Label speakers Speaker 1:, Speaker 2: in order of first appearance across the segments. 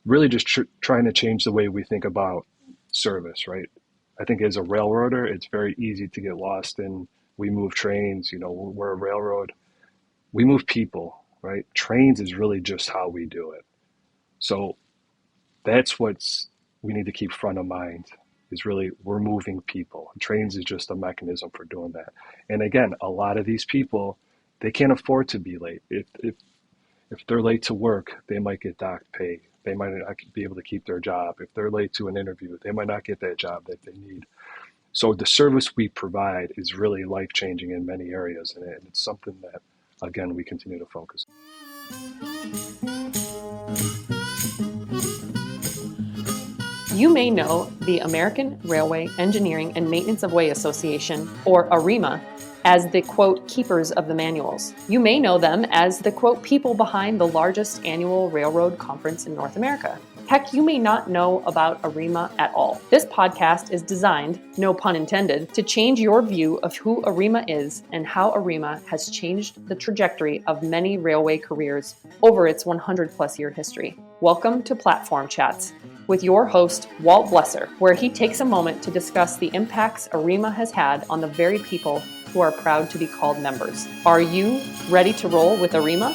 Speaker 1: really just trying to change the way we think about service, right? I think as a railroader, it's very easy to get lost in we move trains, we're a railroad. We move people, right? Trains is really just how we do it. So that's we need to keep front of mind is really we're moving people. Trains is just a mechanism for doing that. And again, a lot of these people, they can't afford to be late. If they're late to work, they might get docked pay. They might not be able to keep their job. If they're late to an interview, they might not get that job that they need. So the service we provide is really life-changing in many areas, and it's something that, again, we continue to focus
Speaker 2: on. You may know the American Railway Engineering and Maintenance of Way Association, or AREMA, as the, quote, keepers of the manuals. You may know them as the, quote, people behind the largest annual railroad conference in North America. Heck, you may not know about AREMA at all. This podcast is designed, no pun intended, to change your view of who AREMA is and how AREMA has changed the trajectory of many railway careers over its 100-plus year history. Welcome to Platform Chats with your host, Walt Bleser, where he takes a moment to discuss the impacts AREMA has had on the very people who are proud to be called members. Are you ready to roll with AREMA?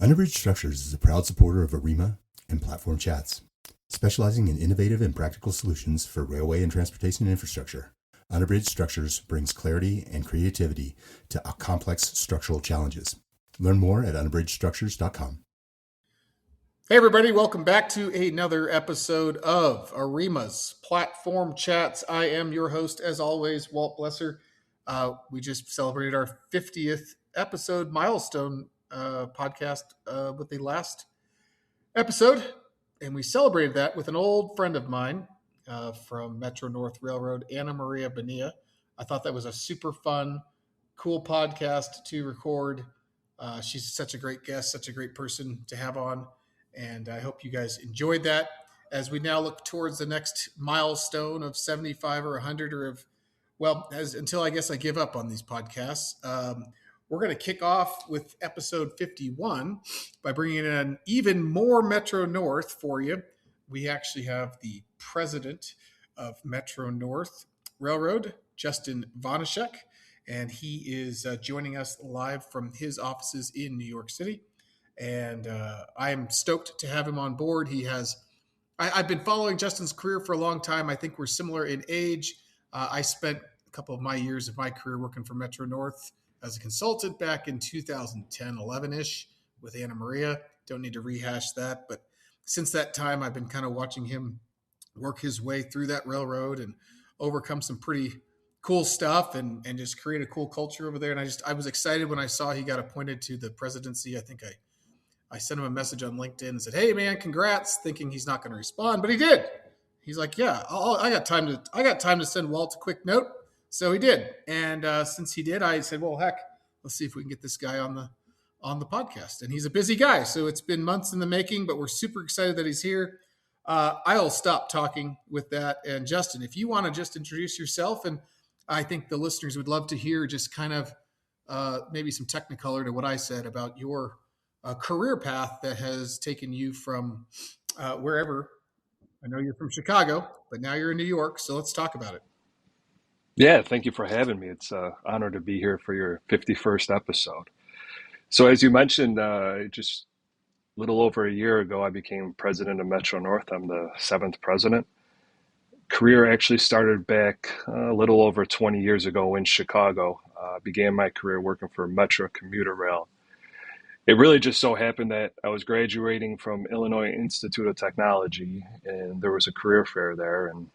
Speaker 3: Unabridged Structures is a proud supporter of AREMA and Platform Chats, specializing in innovative and practical solutions for railway and transportation infrastructure. Unabridged Structures brings clarity and creativity to complex structural challenges. Learn more at unabridgedstructures.com.
Speaker 4: Hey everybody, welcome back to another episode of AREMA's Platform Chats. I am your host, as always, Walt Bleser. We just celebrated our 50th episode milestone podcast with the last episode, and we celebrated that with an old friend of mine from Metro-North Railroad, Anna Maria Bonilla. I thought that was a super fun, cool podcast to record. She's such a great guest, such a great person to have on. And I hope you guys enjoyed that as we now look towards the next milestone of 75 or 100 or until I guess I give up on these podcasts. We're going to kick off with episode 51 by bringing in even more Metro-North for you. We actually have the president of Metro-North Railroad, Justin Vonashek, and he is joining us live from his offices in New York City. And I am stoked to have him on board. I've been following Justin's career for a long time. I think we're similar in age. I spent a couple of my years of my career working for Metro-North as a consultant back in 2010, 11-ish with Anna Maria. Don't need to rehash that. But since that time, I've been kind of watching him work his way through that railroad and overcome some pretty cool stuff and just create a cool culture over there. And I was excited when I saw he got appointed to the presidency. I think I sent him a message on LinkedIn and said, "Hey man, congrats," thinking he's not going to respond, but he did. He's like, "Yeah, I got time to send Walt a quick note." So he did. And since he did, I said, "Well, heck, let's see if we can get this guy on the podcast." And he's a busy guy, so it's been months in the making, but we're super excited that he's here. I'll stop talking with that. And Justin, if you want to just introduce yourself, and I think the listeners would love to hear just kind of maybe some technicolor to what I said about your career path that has taken you from wherever. I know you're from Chicago, but now you're in New York. So let's talk about it.
Speaker 1: Yeah, thank you for having me. It's an honor to be here for your 51st episode. So as you mentioned, just a little over a year ago, I became president of Metro-North. I'm the 7th president. Career actually started back a little over 20 years ago in Chicago. Began my career working for Metro commuter rail. It really just so happened that I was graduating from Illinois Institute of Technology, and there was a career fair there, and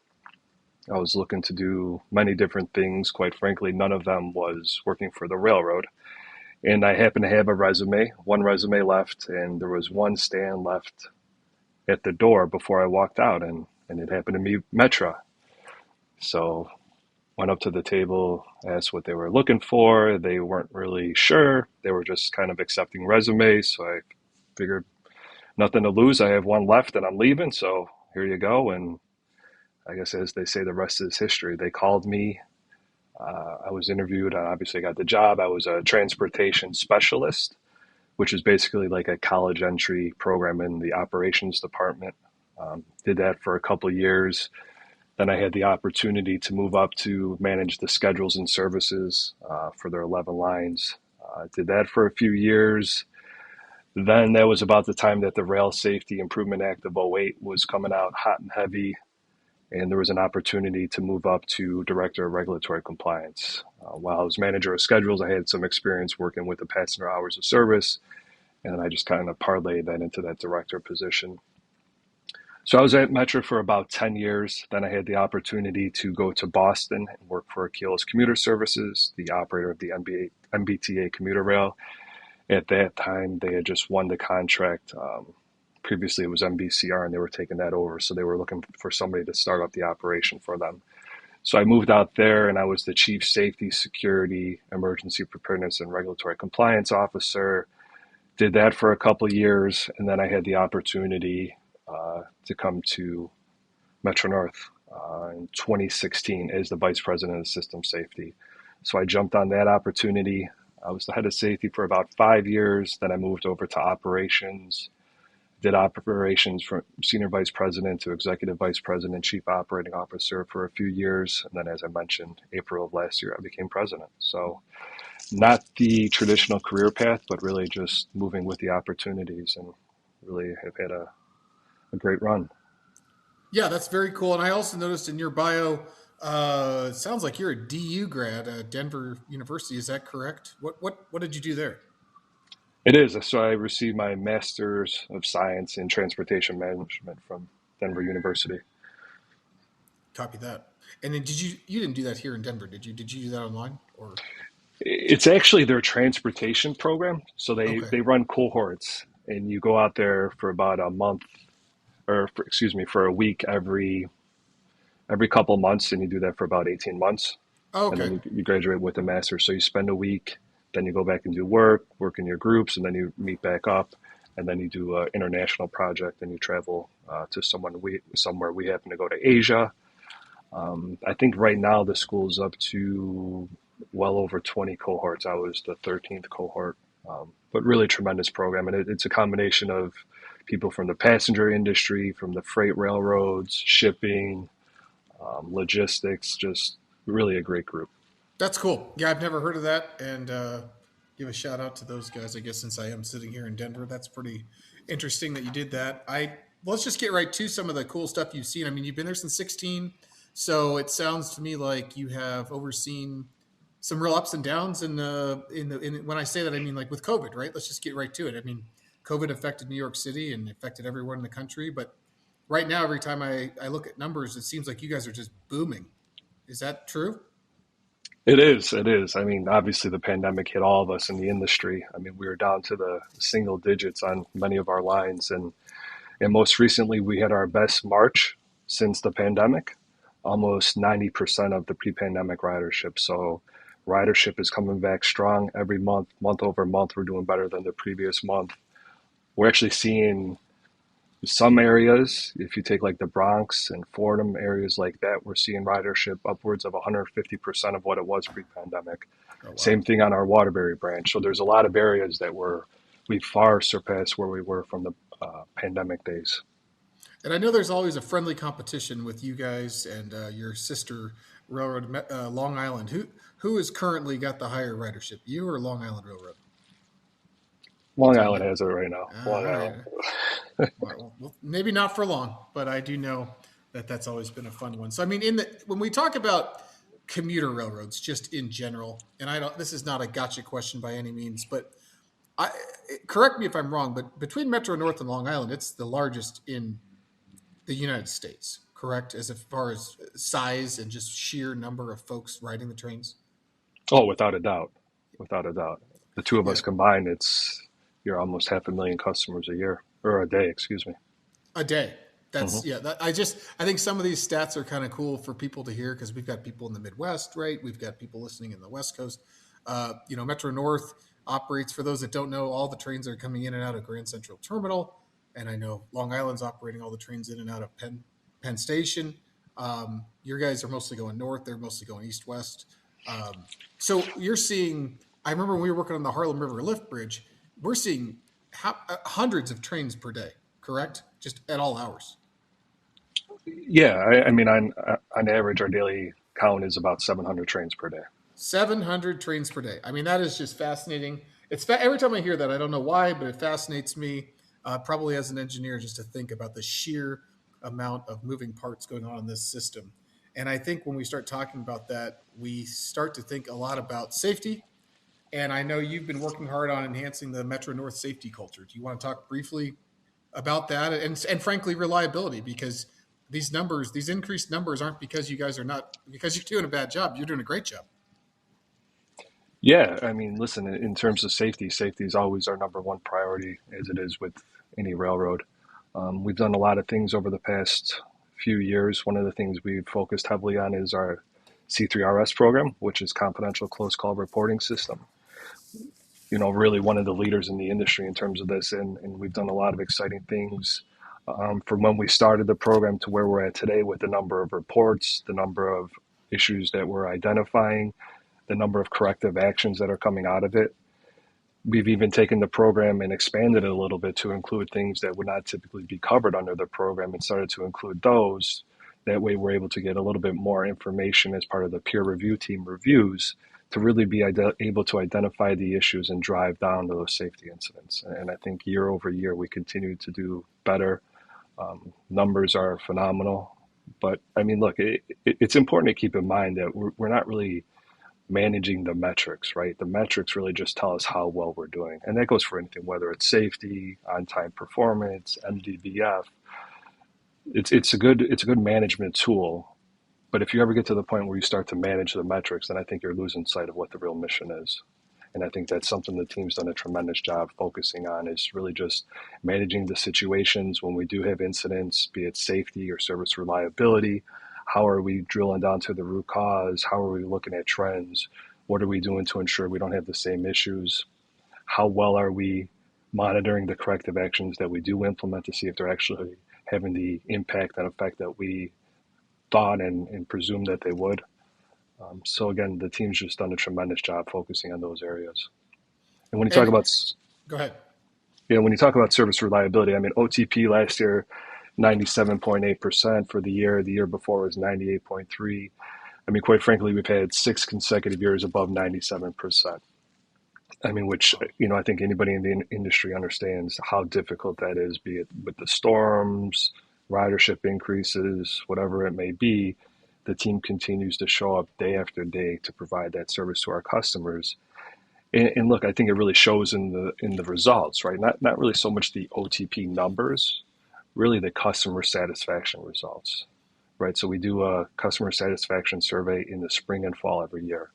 Speaker 1: I was looking to do many different things. Quite frankly, none of them was working for the railroad. And I happened to have one resume left, and there was one stand left at the door before I walked out, and it happened to be Metro. So went up to the table, asked what they were looking for. They weren't really sure. They were just kind of accepting resumes. So I figured nothing to lose. I have one left and I'm leaving. So here you go. And I guess as they say, the rest is history. They called me I was interviewed, and obviously got the job. I was a transportation specialist, which is basically like a college entry program in the operations department. Did that for a couple of years. Then I had the opportunity to move up to manage the schedules and services for their 11 lines. Did that for a few years. Then that was about the time that the Rail Safety Improvement Act of '08 was coming out hot and heavy, and there was an opportunity to move up to Director of Regulatory Compliance. While I was manager of schedules, I had some experience working with the passenger hours of service, and I just kind of parlayed that into that director position. So I was at Metro for about 10 years. Then I had the opportunity to go to Boston and work for Keolis Commuter Services, the operator of the MBTA commuter rail. At that time, they had just won the contract. Previously, it was MBCR, and they were taking that over. So they were looking for somebody to start up the operation for them. So I moved out there, and I was the Chief Safety, Security, Emergency Preparedness, and Regulatory Compliance Officer. Did that for a couple of years, and then I had the opportunity to come to Metro-North in 2016 as the Vice President of System Safety. So I jumped on that opportunity. I was the head of safety for about 5 years. Then I moved over to operations, did operations from Senior Vice President to Executive Vice President, Chief Operating Officer for a few years. And then, as I mentioned, April of last year, I became president. So not the traditional career path, but really just moving with the opportunities, and really have had a great run.
Speaker 4: Yeah, that's very cool. And I also noticed in your bio, it sounds like you're a DU grad at Denver University. Is that correct? What did you do there?
Speaker 1: It is. So I received my Master's of Science in Transportation Management from Denver University.
Speaker 4: Copy that. And then you didn't do that here in Denver, did you? Did you do that online or?
Speaker 1: It's actually their transportation program. So they,
Speaker 4: Okay.
Speaker 1: they run cohorts, and you go out there for about a month, for a week every couple months, and you do that for about 18 months.
Speaker 4: Oh,
Speaker 1: And
Speaker 4: okay.
Speaker 1: then you graduate with a master's. So you spend a week, then you go back and do work in your groups, and then you meet back up, and then you do an international project, and you travel to somewhere. We happen to go to Asia. I think right now the school's up to well over 20 cohorts. I was the 13th cohort, but really tremendous program. And it's a combination of people from the passenger industry, from the freight railroads, shipping, logistics, just really a great group.
Speaker 4: That's cool. Yeah, I've never heard of that. And give a shout out to those guys, I guess, since I am sitting here in Denver. That's pretty interesting that you did that. Let's just get right to some of the cool stuff you've seen. I mean, you've been there since 16. So it sounds to me like you have overseen some real ups and downs when I say that, I mean, like with COVID, right? Let's just get right to it. I mean, COVID affected New York City and affected everyone in the country. But right now, every time I look at numbers, it seems like you guys are just booming. Is that true?
Speaker 1: It is. It is. I mean, obviously, the pandemic hit all of us in the industry. I mean, we were down to the single digits on many of our lines, and most recently, we had our best March since the pandemic, almost 90% of the pre-pandemic ridership. So, ridership is coming back strong every month, month over month. We're doing better than the previous month. We're actually seeing some areas, if you take like the Bronx and Fordham areas like that, we're seeing ridership upwards of 150% of what it was pre-pandemic.
Speaker 4: Oh, wow.
Speaker 1: Same thing on our Waterbury branch. So there's a lot of areas that we far surpassed where we were from the pandemic days.
Speaker 4: And I know there's always a friendly competition with you guys and your sister railroad, Long Island. Who has currently got the higher ridership, you or Long Island Railroad?
Speaker 1: Long
Speaker 4: Do you
Speaker 1: Island
Speaker 4: know?
Speaker 1: has it right now.
Speaker 4: All
Speaker 1: Long
Speaker 4: right.
Speaker 1: Island.
Speaker 4: Well, maybe not for long, but I do know that that's always been a fun one. So, I mean, when we talk about commuter railroads, just in general, and this is not a gotcha question by any means, but I, correct me if I'm wrong, but between Metro-North and Long Island, it's the largest in the United States, correct? As far as size and just sheer number of folks riding the trains?
Speaker 1: Oh, without a doubt. Without a doubt. The two of
Speaker 4: Yeah,
Speaker 1: us combined, you're almost 500,000 customers a year, or a day, excuse me.
Speaker 4: a day.
Speaker 1: Hmm.
Speaker 4: That's, yeah. I think some of these stats are kind of cool for people to hear because we've got people in the Midwest, right? We've got people listening in the West Coast. Metro North operates, for those that don't know, all the trains are coming in and out of Grand Central Terminal. And I know Long Island's operating all the trains in and out of Penn Station. Your guys are mostly going north. They're mostly going east-west. So you're seeing, I remember when we were working on the Harlem River Lift Bridge, we're seeing hundreds of trains per day, correct? Just at all hours.
Speaker 1: Yeah, I mean, on average, our daily count is about 700 trains per day.
Speaker 4: 700 trains per day. I mean, that is just fascinating. Every time I hear that, I don't know why, but it fascinates me, probably as an engineer, just to think about the sheer amount of moving parts going on in this system. And I think when we start talking about that, we start to think a lot about safety. And I know you've been working hard on enhancing the Metro-North safety culture. Do you want to talk briefly about that and frankly reliability? Because these numbers, these increased numbers, aren't because you guys are not because you're doing a bad job. You're doing a great job.
Speaker 1: Yeah, I mean, listen, in terms of safety, safety is always our number one priority, as it is with any railroad. We've done a lot of things over the past few years. One of the things we've focused heavily on is our C3RS program, which is confidential close call reporting system. Really one of the leaders in the industry in terms of this, and we've done a lot of exciting things from when we started the program to where we're at today with the number of reports, the number of issues that we're identifying, the number of corrective actions that are coming out of it. We've even taken the program and expanded it a little bit to include things that would not typically be covered under the program and started to include those. That way we're able to get a little bit more information as part of the peer review team reviews to really be able to identify the issues and drive down those safety incidents. And I think year over year, we continue to do better. Numbers are phenomenal. But I mean, look, it's important to keep in mind that we're not really managing the metrics, right? The metrics really just tell us how well we're doing. And that goes for anything, whether it's safety, on-time performance, MDBF. It's a good management tool. But if you ever get to the point where you start to manage the metrics, then I think you're losing sight of what the real mission is. And I think that's something the team's done a tremendous job focusing on, is really just managing the situations when we do have incidents, be it safety or service reliability. How are we drilling down to the root cause? How are we looking at trends? What are we doing to ensure we don't have the same issues? How well are we monitoring the corrective actions that we do implement to see if they're actually having the impact and effect that we thought and presumed that they would? So again, the team's just done a tremendous job focusing on those areas. And when you talk
Speaker 4: And
Speaker 1: about,
Speaker 4: go ahead.
Speaker 1: when you talk about service reliability, I mean, OTP last year, 97.8% for the year. The year before was 98.3. I mean, quite frankly, we've had 6 consecutive years above 97%. I mean, which, I think anybody in the industry understands how difficult that is, be it with the storms, ridership increases, whatever it may be. The team continues to show up day after day to provide that service to our customers. And look, I think it really shows in the results, right? Not really so much the OTP numbers, really the customer satisfaction results, right? So we do a customer satisfaction survey in the spring and fall every year.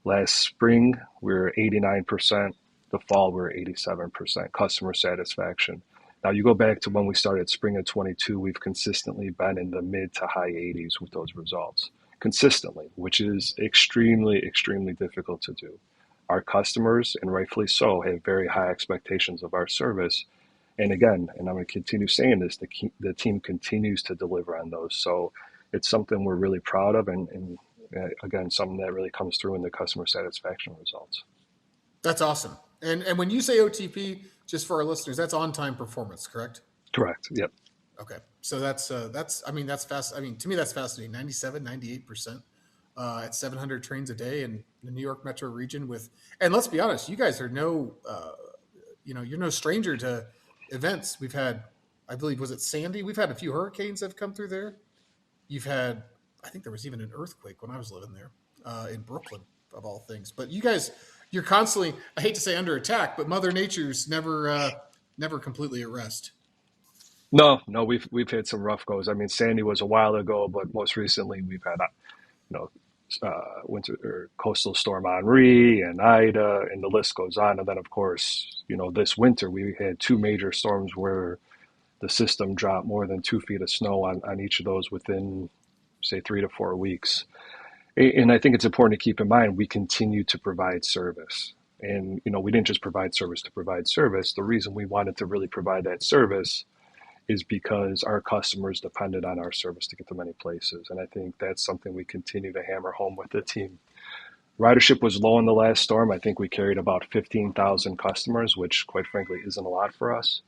Speaker 1: Last spring, we were 89%. The fall, we were 87% customer satisfaction. Now, you go back to when we started spring of 22, we've consistently been in the mid to high 80s with those results, consistently, which is extremely, extremely difficult to do. Our customers, and rightfully so, have very high expectations of our service. And again, and I'm going to continue saying this, the team continues to deliver on those. So it's something we're really proud of, and again, something that really comes through in the customer satisfaction results.
Speaker 4: That's awesome. And when you say OTP, just for our listeners, that's on-time performance, correct?
Speaker 1: Correct. Yep.
Speaker 4: Okay. So that's I mean, that's fast. I mean, to me, that's fascinating. 97, 98% at 700 trains a day in the New York metro region and let's be honest, you guys are you're no stranger to events. We've had, I believe, was it Sandy? We've had a few hurricanes that have come through there. You've had, I think there was even an earthquake when I was living there in Brooklyn, of all things. But you guys, you're constantly, I hate to say under attack, but Mother Nature's never completely at rest.
Speaker 1: No, we've had some rough goes. I mean, Sandy was a while ago, but most recently we've had, winter or coastal storm Henri and Ida, and the list goes on. And then, of course, this winter we had 2 major storms where the system dropped more than 2 feet of snow on each of those within, say, 3 to 4 weeks. And I think it's important to keep in mind we continue to provide service. And, we didn't just provide service to provide service. The reason we wanted to really provide that service is because our customers depended on our service to get to many places. And I think that's something we continue to hammer home with the team. Ridership was low in the last storm. I think we carried about 15,000 customers, which quite frankly isn't a lot for us.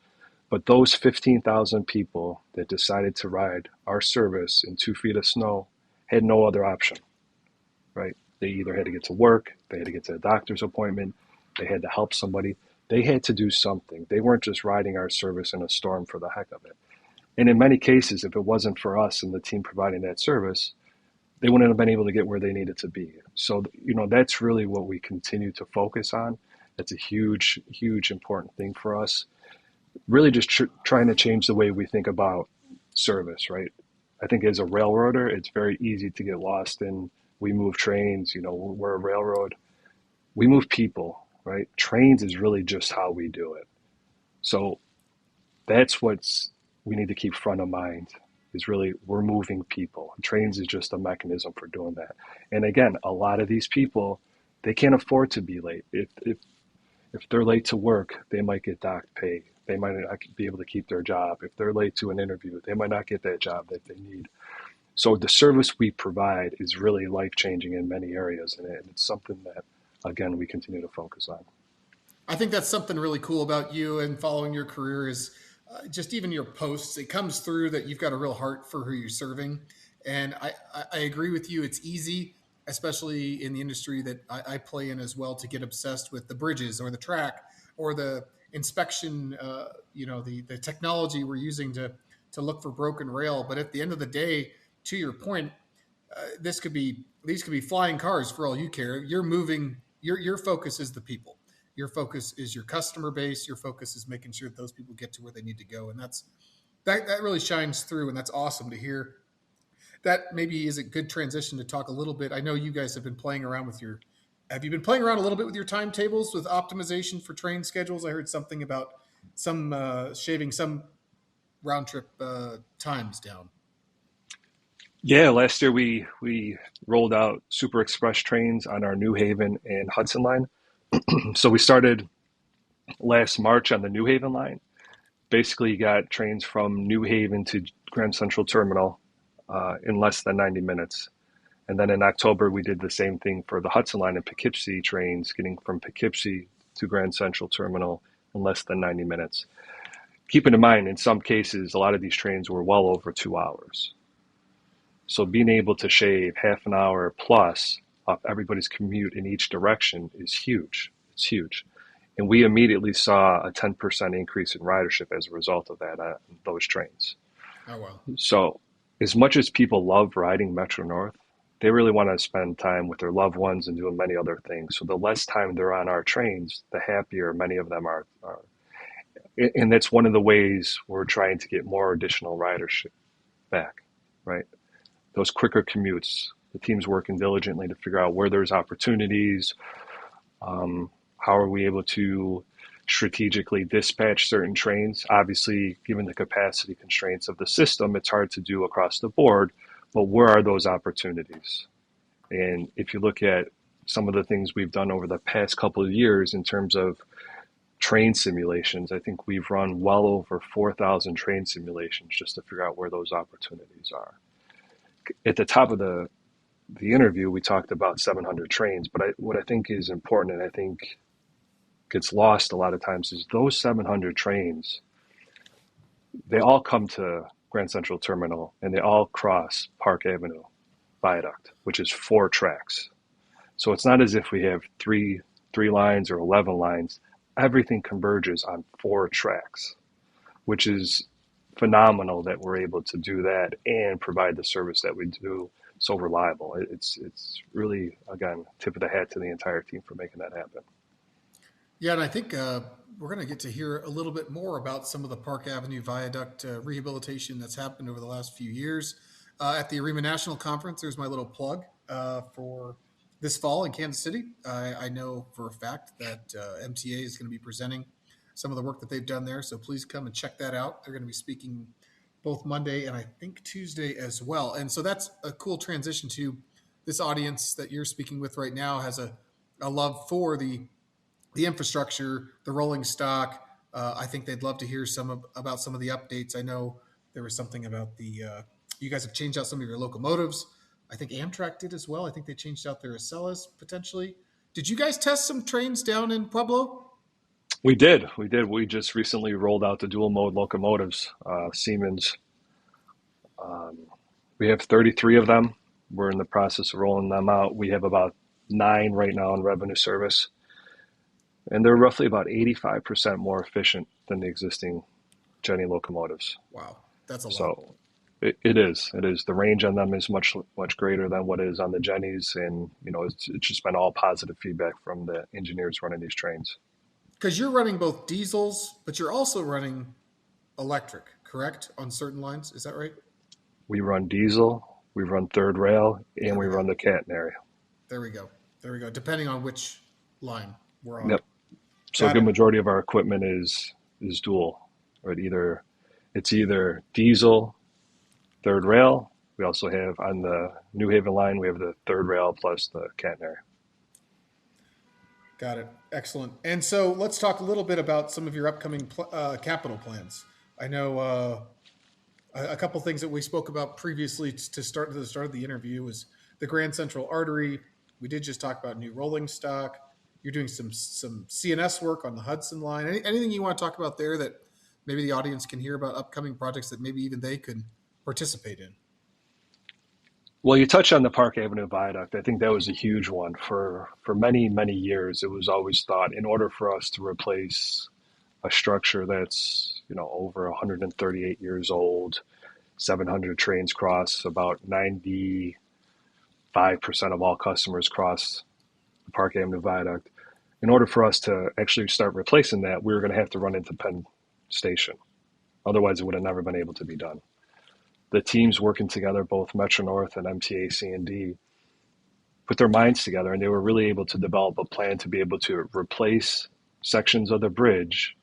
Speaker 1: But those 15,000 people that decided to ride our service in 2 feet of snow had no other option, right? They either had to get to work, they had to get to a doctor's appointment, they had to help somebody. They had to do something. They weren't just riding our service in a storm for the heck of it. And in many cases, if it wasn't for us and the team providing that service, they wouldn't have been able to get where they needed to be. So, that's really what we continue to focus on. That's a huge, huge important thing for us. Really just trying to change the way we think about service, right? I think as a railroader, it's very easy to get lost in we move trains, we're a railroad. We move people, right? Trains is really just how we do it. So that's what's we need to keep front of mind is really we're moving people. Trains is just a mechanism for doing that. And again, a lot of these people, they can't afford to be late. If they're late to work, they might get docked pay. They might not be able to keep their job. If they're late to an interview, they might not get that job that they need. So the service we provide is really life-changing in many areas, and it's something that, again, we continue to focus on.
Speaker 4: I think that's something really cool about you and following your career is just even your posts. It comes through that you've got a real heart for who you're serving. And I agree with you. It's easy, especially in the industry that I play in as well, to get obsessed with the bridges or the track or the inspection, the technology we're using to look for broken rail. But at the end of the day, to your point, these could be flying cars for all you care. You're moving. Your focus is the people. Your focus is your customer base. Your focus is making sure that those people get to where they need to go, and that really shines through. And that's awesome to hear. That maybe is a good transition to talk a little bit. I know you guys have been playing around with have you been playing around a little bit with your timetables with optimization for train schedules? I heard something about some shaving some round trip times down.
Speaker 1: Yeah, last year we rolled out super express trains on our New Haven and Hudson line. So we started last March on the New Haven line. Basically, you got trains from New Haven to Grand Central Terminal in less than 90 minutes. And then in October, we did the same thing for the Hudson line and Poughkeepsie trains, getting from Poughkeepsie to Grand Central Terminal in less than 90 minutes. Keeping in mind, in some cases, a lot of these trains were well over 2 hours. So being able to shave half an hour plus off everybody's commute in each direction is huge. It's huge. And we immediately saw a 10% increase in ridership as a result of that, those trains.
Speaker 4: Oh, wow.
Speaker 1: So as much as people love riding Metro-North, they really want to spend time with their loved ones and doing many other things. So the less time they're on our trains, the happier many of them are. And that's one of the ways we're trying to get more additional ridership back, right? Those quicker commutes. The team's working diligently to figure out where there's opportunities. How are we able to strategically dispatch certain trains? Obviously, given the capacity constraints of the system, it's hard to do across the board, but where are those opportunities? And if you look at some of the things we've done over the past couple of years in terms of train simulations, I think we've run well over 4,000 train simulations just to figure out where those opportunities are. At the top of the interview, we talked about 700 trains, but what I think is important, and I think gets lost a lot of times, is those 700 trains, they all come to Grand Central Terminal and they all cross Park Avenue Viaduct, which is 4 tracks. So it's not as if we have three lines or 11 lines. Everything converges on 4 tracks, which is phenomenal that we're able to do that and provide the service that we do so reliable. It's really, again, tip of the hat to the entire team for making that happen.
Speaker 4: Yeah, and I think we're going to get to hear a little bit more about some of the Park Avenue Viaduct rehabilitation that's happened over the last few years. At the ARIMA National Conference, there's my little plug for this fall in Kansas City. I know for a fact that MTA is going to be presenting some of the work that they've done there, so please come and check that out. They're going to be speaking both Monday and I think Tuesday as well. And so that's a cool transition to this audience that you're speaking with right now has a love for the infrastructure, the rolling stock. I think they'd love to hear about some of the updates. I know there was something about you guys have changed out some of your locomotives I think Amtrak did as well. I think they changed out their Acelas potentially. Did you guys test some trains down in Pueblo?
Speaker 1: We did. We did. We just recently rolled out the dual mode locomotives. Siemens. Um, we have 33 of them. We're in the process of rolling them out. We have about 9 right now in revenue service, and they're roughly about 85% more efficient than the existing Jenny locomotives.
Speaker 4: Wow, that's a lot.
Speaker 1: So it is. It is. The range on them is much greater than what is on the Jennies, and it's just been all positive feedback from the engineers running these trains.
Speaker 4: Because you're running both diesels, but you're also running electric, correct? On certain lines, is that right?
Speaker 1: We run diesel, we run third rail, and we
Speaker 4: go.
Speaker 1: run the catenary.
Speaker 4: There we go. There we go. Depending on which line we're on.
Speaker 1: Yep. So a good majority of our equipment is dual, right? It's either diesel, third rail. We also have on the New Haven line, we have the third rail plus the catenary.
Speaker 4: Got it. Excellent. And so let's talk a little bit about some of your upcoming capital plans. I know a couple things that we spoke about previously to the start of the interview was the Grand Central Artery. We did just talk about new rolling stock. You're doing some CNS work on the Hudson line. Anything you want to talk about there that maybe the audience can hear about upcoming projects that maybe even they could participate in?
Speaker 1: Well, you touched on the Park Avenue Viaduct. I think that was a huge one. For many, many years, it was always thought in order for us to replace a structure that's, over 138 years old, 700 trains cross, about 95% of all customers cross the Park Avenue Viaduct. In order for us to actually start replacing that, we were going to have to run into Penn Station. Otherwise, it would have never been able to be done. The teams working together, both Metro-North and MTA C&D, put their minds together, and they were really able to develop a plan to be able to replace sections of the bridge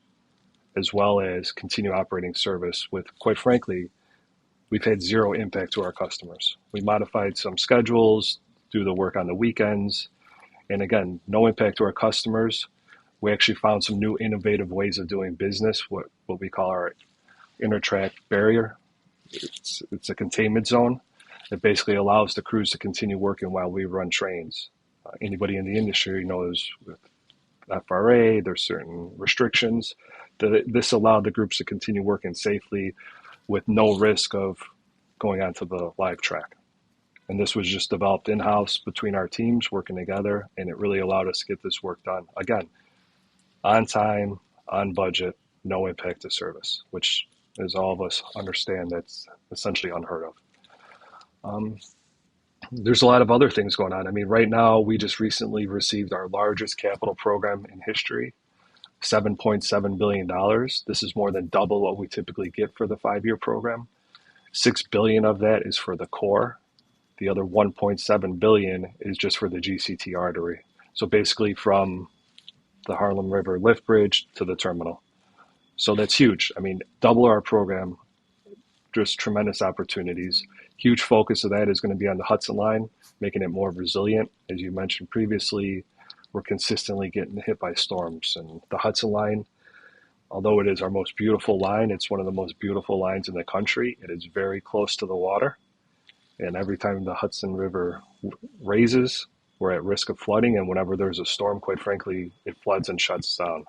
Speaker 1: as well as continue operating service with, quite frankly, we've had zero impact to our customers. We modified some schedules, do the work on the weekends, and again, no impact to our customers. We actually found some new innovative ways of doing business, what we call our intertrack barrier. It's a containment zone that basically allows the crews to continue working while we run trains. Anybody in the industry knows with FRA, there's certain restrictions. This allowed the groups to continue working safely with no risk of going onto the live track. And this was just developed in-house between our teams working together, and it really allowed us to get this work done. Again, on time, on budget, no impact to service, which, as all of us understand, that's essentially unheard of. There's a lot of other things going on. I mean, right now, we just recently received our largest capital program in history, $7.7 billion. This is more than double what we typically get for the 5-year program. $6 billion of that is for the core. The other $1.7 billion is just for the GCT artery. So basically from the Harlem River lift bridge to the terminal. So that's huge. I mean, double our program, just tremendous opportunities. Huge focus of that is going to be on the Hudson line, making it more resilient. As you mentioned previously, we're consistently getting hit by storms. And the Hudson line, although it is our most beautiful line, it's one of the most beautiful lines in the country. It is very close to the water. And every time the Hudson River raises, we're at risk of flooding. And whenever there's a storm, quite frankly, it floods and shuts down.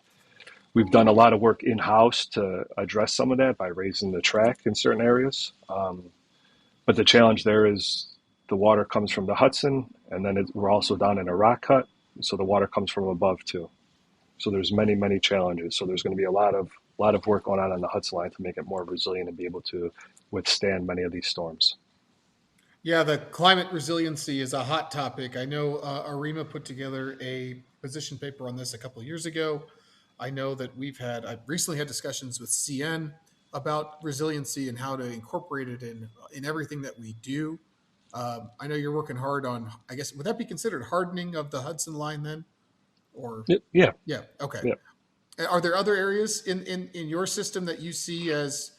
Speaker 1: We've done a lot of work in-house to address some of that by raising the track in certain areas. But the challenge there is the water comes from the Hudson, and then we're also down in a rock cut, so the water comes from above too. So there's many, many challenges. So there's going to be a lot of work going on the Hudson line to make it more resilient and be able to withstand many of these storms.
Speaker 4: Yeah, the climate resiliency is a hot topic. I know ARIMA put together a position paper on this a couple of years ago. I know that I've recently had discussions with CN about resiliency and how to incorporate it in everything that we do. I know you're working hard on, I guess, would that be considered hardening of the Hudson line then? Or
Speaker 1: Yeah.
Speaker 4: Yeah. Okay.
Speaker 1: Yeah.
Speaker 4: Are there other areas in your system that you see as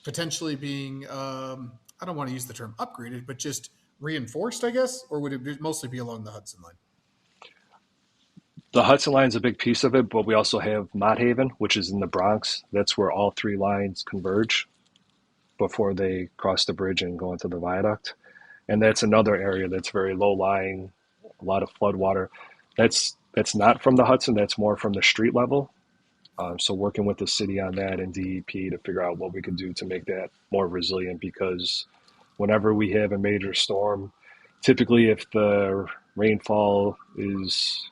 Speaker 4: potentially being, I don't want to use the term upgraded, but just reinforced, I guess? Or would it mostly be along the Hudson line?
Speaker 1: The Hudson line is a big piece of it, but we also have Mott Haven, which is in the Bronx. That's where all 3 lines converge before they cross the bridge and go into the viaduct. And that's another area that's very low lying, a lot of flood water. That's not from the Hudson, that's more from the street level. So working with the city on that and DEP to figure out what we could do to make that more resilient, because whenever we have a major storm, typically if the rainfall is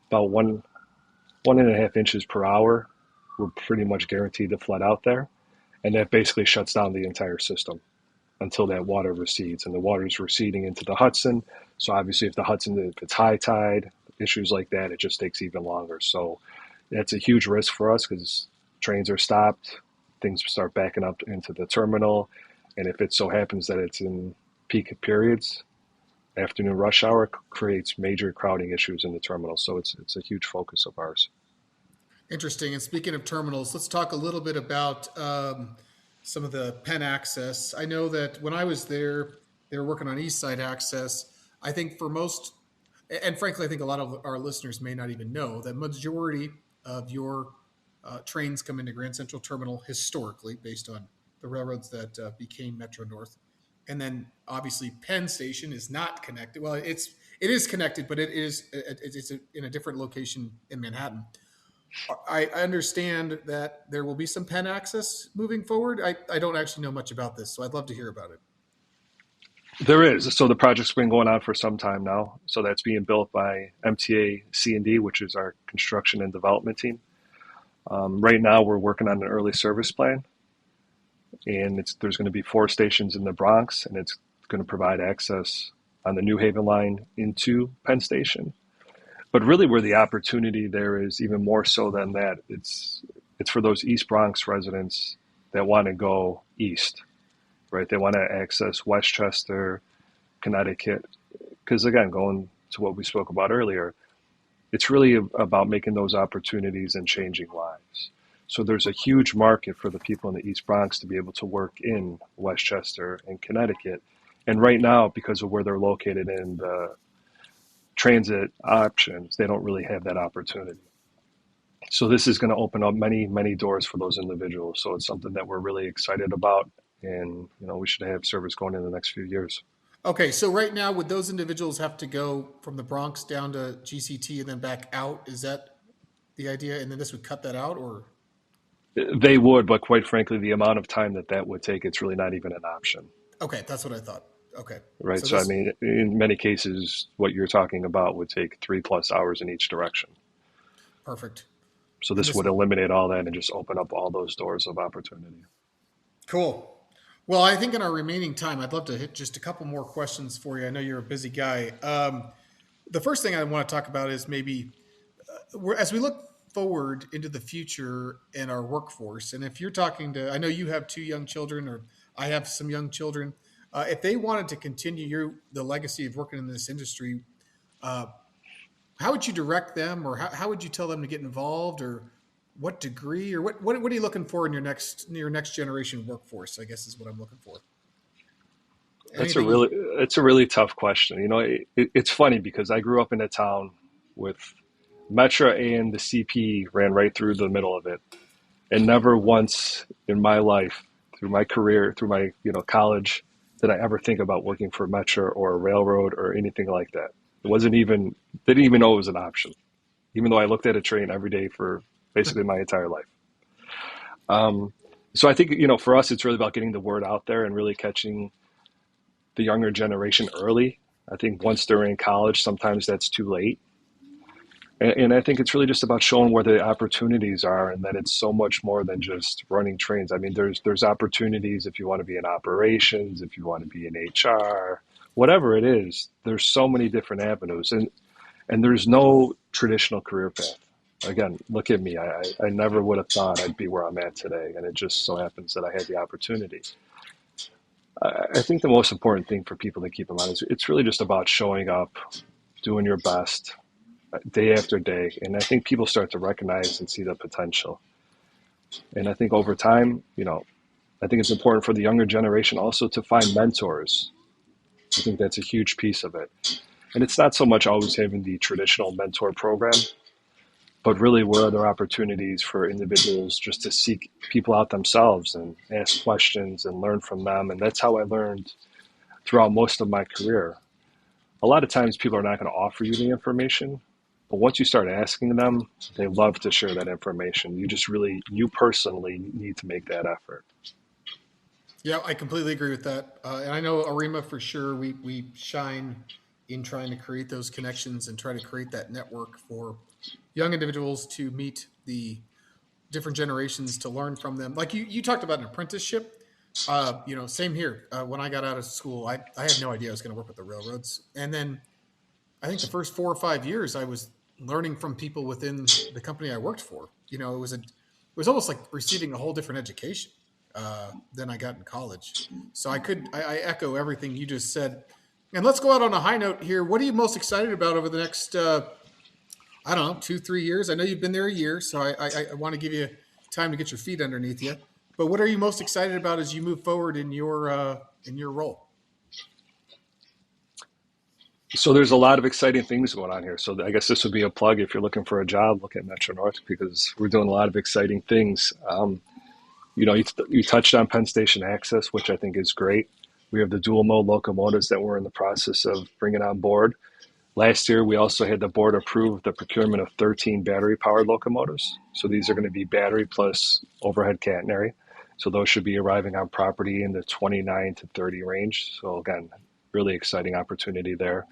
Speaker 1: about 1.5 inches per hour, we're pretty much guaranteed to flood out there. And that basically shuts down the entire system until that water recedes. And the water is receding into the Hudson. So obviously if it's high tide, issues like that, it just takes even longer. So that's a huge risk for us because trains are stopped, things start backing up into the terminal. And if it so happens that it's in peak periods, afternoon rush hour creates major crowding issues in the terminal. So it's a huge focus of ours.
Speaker 4: Interesting. And speaking of terminals, let's talk a little bit about some of the Penn access. I know that when I was there, they were working on East Side access. I think for most, and frankly, I think a lot of our listeners may not even know that majority of your trains come into Grand Central Terminal historically based on the railroads that became Metro-North. And then obviously Penn Station is not connected. Well, it is connected, but it's in a different location in Manhattan. I understand that there will be some Penn access moving forward. I don't actually know much about this, so I'd love to hear about it.
Speaker 1: There is. So the project's been going on for some time now. So that's being built by MTA C&D, which is our construction and development team. Right now, we're working on an early service plan, and there's going to be 4 stations in the Bronx, and it's going to provide access on the New Haven line into Penn Station. But really, where the opportunity there is even more so than that, it's for those East Bronx residents that want to go east, right? They want to access Westchester, Connecticut, because again, going to what we spoke about earlier, it's really about making those opportunities and changing lives. So there's a huge market for the people in the East Bronx to be able to work in Westchester and Connecticut. And right now, because of where they're located in the transit options, they don't really have that opportunity. So this is going to open up many, many doors for those individuals. So it's something that we're really excited about, and we should have service going in the next few years.
Speaker 4: Okay, so right now, would those individuals have to go from the Bronx down to GCT and then back out? Is that the idea? And then this would cut that out, or?
Speaker 1: They would, but quite frankly, the amount of time that would take, it's really not even an option.
Speaker 4: Okay, that's what I thought. Okay.
Speaker 1: Right. So I mean, in many cases, what you're talking about would take 3+ hours in each direction.
Speaker 4: Perfect.
Speaker 1: So this would eliminate all that and just open up all those doors of opportunity.
Speaker 4: Cool. Well, I think in our remaining time, I'd love to hit just a couple more questions for you. I know you're a busy guy. The first thing I want to talk about is maybe as we look forward into the future in our workforce, and if you're talking to, I know you have 2 young children, or I have some young children. If they wanted to continue the legacy of working in this industry, how would you direct them, or how would you tell them to get involved, or what degree, or what are you looking for in your next generation workforce, I guess is what I'm looking for.
Speaker 1: It's a really tough question. It's funny because I grew up in a town with Metro and the CP ran right through the middle of it. And never once in my life, through my career, through my college, did I ever think about working for Metro or a railroad or anything like that. It didn't even know it was an option, even though I looked at a train every day for basically my entire life. So I think, for us, it's really about getting the word out there and really catching the younger generation early. I think once they're in college, sometimes that's too late. And I think it's really just about showing where the opportunities are, and that it's so much more than just running trains. I mean, there's opportunities if you want to be in operations, if you want to be in HR, whatever it is. There's so many different avenues, and there's no traditional career path. Again, look at me. I never would have thought I'd be where I'm at today, and it just so happens that I had the opportunity. I think the most important thing for people to keep in mind is it's really just about showing up, doing your best, day after day. And I think people start to recognize and see the potential. And I think over time, I think it's important for the younger generation also to find mentors. I think that's a huge piece of it. And it's not so much always having the traditional mentor program, but really where are there opportunities for individuals just to seek people out themselves and ask questions and learn from them. And that's how I learned throughout most of my career, a lot of times people are not going to offer you the information, but once you start asking them, they love to share that information. You personally need to make that effort.
Speaker 4: Yeah, I completely agree with that. And I know Arima for sure, we shine in trying to create those connections and try to create that network for young individuals to meet the different generations, to learn from them. Like you talked about an apprenticeship. Same here. When I got out of school, I had no idea I was going to work with the railroads. And then I think the first 4 or 5 years I was learning from people within the company I worked for. It was almost like receiving a whole different education than I got in college. So I echo everything you just said. And let's go out on a high note here. What are you most excited about over the next, I don't know, 2-3 years? I know you've been there a year, so I want to give you time to get your feet underneath you. But what are you most excited about as you move forward in your role?
Speaker 1: So there's a lot of exciting things going on here. So I guess this would be a plug if you're looking for a job, look at Metro-North because we're doing a lot of exciting things. You touched on Penn Station Access, which I think is great. We have the dual mode locomotives that we're in the process of bringing on board. Last year, we also had the board approve the procurement of 13 battery-powered locomotives. So these are going to be battery plus overhead catenary. So those should be arriving on property in the 29 to 30 range. So again, really exciting opportunity there.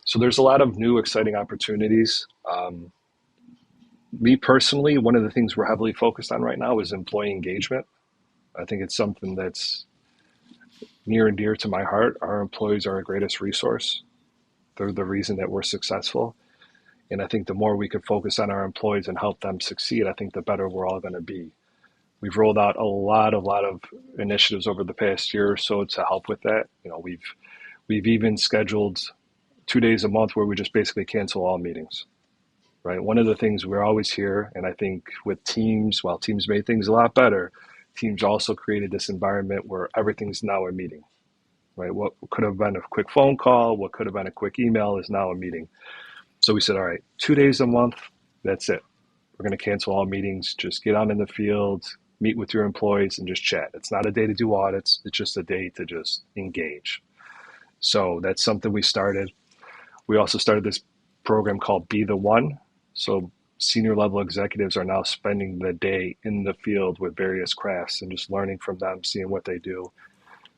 Speaker 1: So there's a lot of new exciting opportunities. Me personally, one of the things we're heavily focused on right now is employee engagement. I think it's something that's near and dear to my heart. Our employees are our greatest resource. They're the reason that we're successful. And I think the more we can focus on our employees and help them succeed, I think the better we're all going to be. We've rolled out a lot of initiatives over the past year or so to help with that. We've even scheduled 2 days a month where we just basically cancel all meetings, right? One of the things we're always here, and I think with Teams, while Teams made things a lot better, Teams also created this environment where everything's now a meeting, right? What could have been a quick phone call, what could have been a quick email is now a meeting. So we said, all right, 2 days a month, that's it. We're going to cancel all meetings, just get out in the field, meet with your employees and just chat. It's not a day to do audits. It's just a day to just engage. So that's something we started. We also started this program called Be the One. So senior level executives are now spending the day in the field with various crafts and just learning from them, seeing what they do.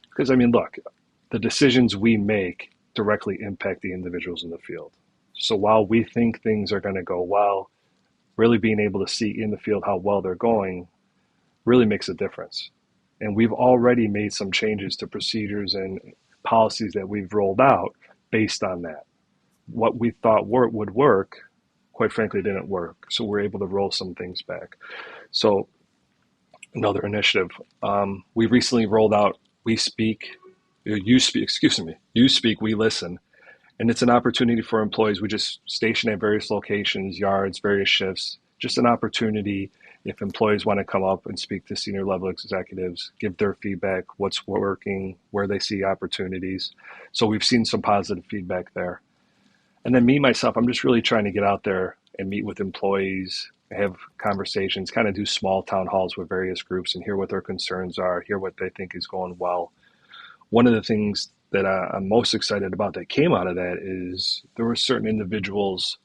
Speaker 1: Because, look, the decisions we make directly impact the individuals in the field. So while we think things are going to go well, really being able to see in the field how well they're going really makes a difference. And we've already made some changes to procedures and policies that we've rolled out based on that. What we thought would work, quite frankly, didn't work. So we're able to roll some things back. So another initiative, we recently rolled out You Speak, We Listen. And it's an opportunity for employees. We just station at various locations, yards, various shifts, just an opportunity if employees want to come up and speak to senior level executives, give their feedback, what's working, where they see opportunities. So we've seen some positive feedback there. And then myself, I'm just really trying to get out there and meet with employees, have conversations, kind of do small town halls with various groups and hear what their concerns are, hear what they think is going well. One of the things that I'm most excited about that came out of that is there were certain individuals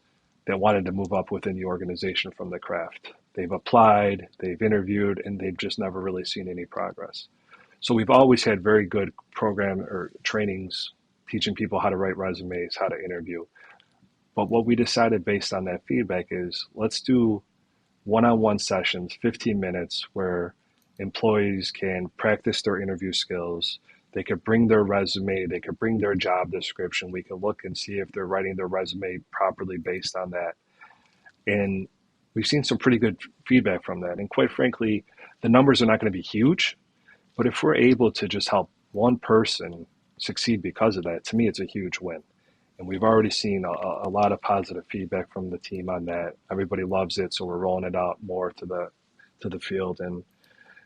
Speaker 1: that wanted to move up within the organization from the craft. They've applied, they've interviewed, and they've just never really seen any progress. So we've always had very good program or trainings teaching people how to write resumes, how to interview. But what we decided based on that feedback is let's do one-on-one sessions, 15 minutes, where employees can practice their interview skills. They could bring their resume, they could bring their job description. We could look and see if they're writing their resume properly based on that. And we've seen some pretty good feedback from that. And quite frankly, the numbers are not going to be huge, but if we're able to just help one person succeed because of that, to me, it's a huge win. And we've already seen a lot of positive feedback from the team on that. Everybody loves it, so we're rolling it out more to the field. And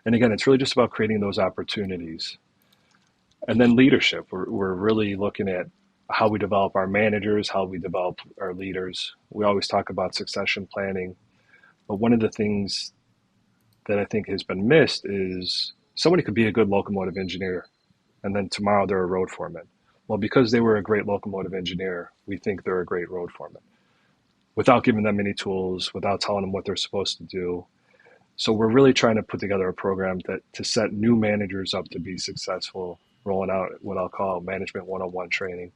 Speaker 1: again, it's really just about creating those opportunities. And then leadership. We're really looking at how we develop our managers, how we develop our leaders. We always talk about succession planning. But one of the things that I think has been missed is somebody could be a good locomotive engineer, and then tomorrow they're a road foreman. Well, because they were a great locomotive engineer, we think they're a great road foreman without giving them any tools, without telling them what they're supposed to do. So we're really trying to put together a program to set new managers up to be successful, rolling out what I'll call management 101 training.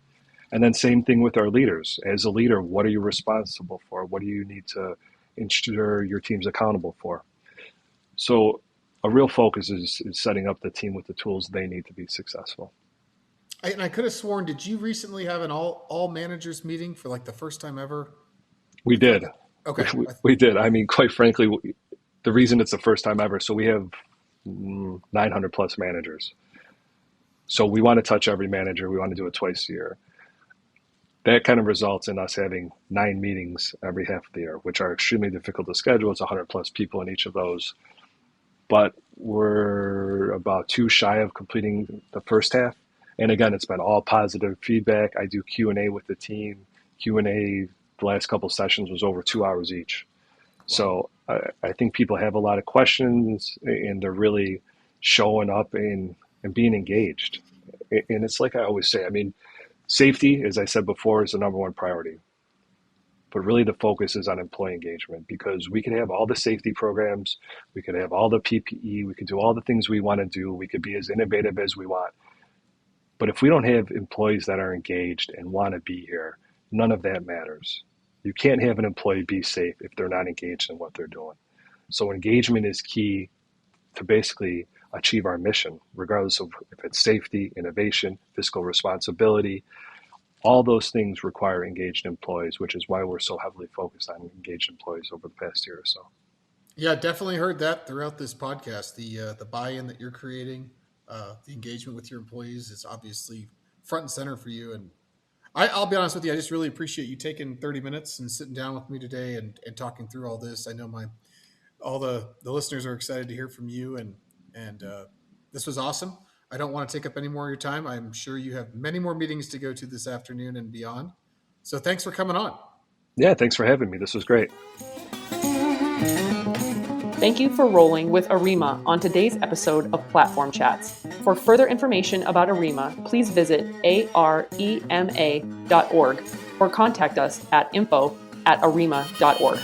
Speaker 1: And then same thing with our leaders. As a leader, what are you responsible for? What do you need to ensure your team's accountable for? So a real focus is setting up the team with the tools they need to be successful.
Speaker 4: I could have sworn, did you recently have an all managers meeting for like the first time ever?
Speaker 1: We did.
Speaker 4: Okay.
Speaker 1: We did. I mean, quite frankly, the reason it's the first time ever, so we have 900 plus managers. So we want to touch every manager. We want to do it twice a year. That kind of results in us having 9 meetings every half of the year, which are extremely difficult to schedule. It's 100 plus people in each of those. But we're about 2 shy of completing the first half. And again, it's been all positive feedback. I do Q&A with the team. Q&A, the last couple sessions was over 2 hours each. Wow. So I think people have a lot of questions, and they're really showing up and being engaged. And it's like I always say, I mean, safety, as I said before, is the number one priority. But really the focus is on employee engagement, because we can have all the safety programs, we could have all the PPE, we could do all the things we want to do, we could be as innovative as we want. But if we don't have employees that are engaged and want to be here, none of that matters. You can't have an employee be safe if they're not engaged in what they're doing. So engagement is key to basically achieve our mission, regardless of if it's safety, innovation, fiscal responsibility. All those things require engaged employees, which is why we're so heavily focused on engaged employees over the past year or so.
Speaker 4: Yeah, definitely heard that throughout this podcast. The buy-in that you're creating, the engagement with your employees is obviously front and center for you. And I'll be honest with you, I just really appreciate you taking 30 minutes and sitting down with me today and talking through all this. I know all the listeners are excited to hear from you, and this was awesome. I don't want to take up any more of your time. I'm sure you have many more meetings to go to this afternoon and beyond. So thanks for coming on.
Speaker 1: Yeah, thanks for having me. This was great.
Speaker 2: Thank you for rolling with ARIMA on today's episode of Platform Chats. For further information about ARIMA, please visit arema.org or contact us at info@arima.org.